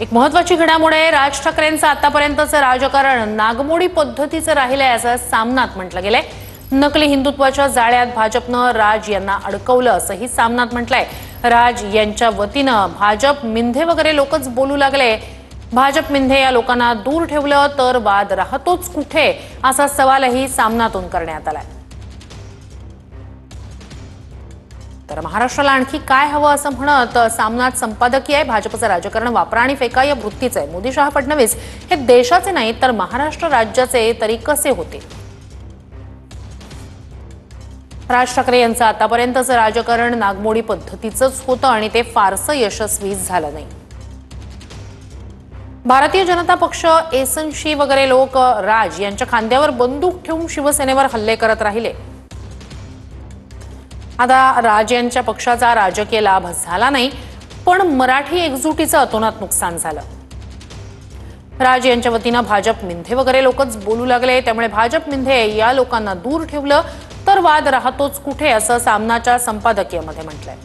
एक महत्त्वाची घडामोड आहे। राज ठाकरेंचं आतापर्यंतचं राजकारण नागमोडी पद्धतीचं राहिलंय असं सामनात म्हटलं गेलंय। नकली हिंदुत्वाच्या जाळ्यात भाजपनं राज यांना अडकवलं असंही सामनात म्हटलंय। राज यांच्या वतीनं भाजप मिंधे वगैरे लोकच बोलू लागले। भाजप मिंधे या लोकांना दूर ठेवलं तर वाद राहतोच कुठे असा सवालही सामनातून करण्यात आलाय। तर महाराष्ट्राला आणखी काय हवं असं म्हणत सामनात संपादकीय आहे भाजपचं राजकारण वापरा आणि फेका या वृत्तीचं आहे। मोदी शहा फडणवीस हे देशाचे नाही तर महाराष्ट्र राज्याचे तरी कसे होते। राज ठाकरे यांचं आतापर्यंतचं राजकारण नागमोडी पद्धतीचंच होतं आणि ते फारसं यशस्वी झालं नाही। भारतीय जनता पक्ष एसएनसी वगैरे लोक राज यांच्या खांद्यावर बंदूक ठेवून शिवसेनेवर हल्ले करत राहिले। आता राज यांच्या पक्षाचा राजकीय लाभ झाला नाही पण मराठी एकजुटीचं अतोनात नुकसान झालं। राज यांच्या वतीनं भाजप मिंधे वगैरे लोकच बोलू लागले त्यामुळे भाजप मिंधे या लोकांना दूर ठेवलं तर वाद राहतोच कुठे असं सामनाच्या संपादकीयमध्ये म्हटलंय।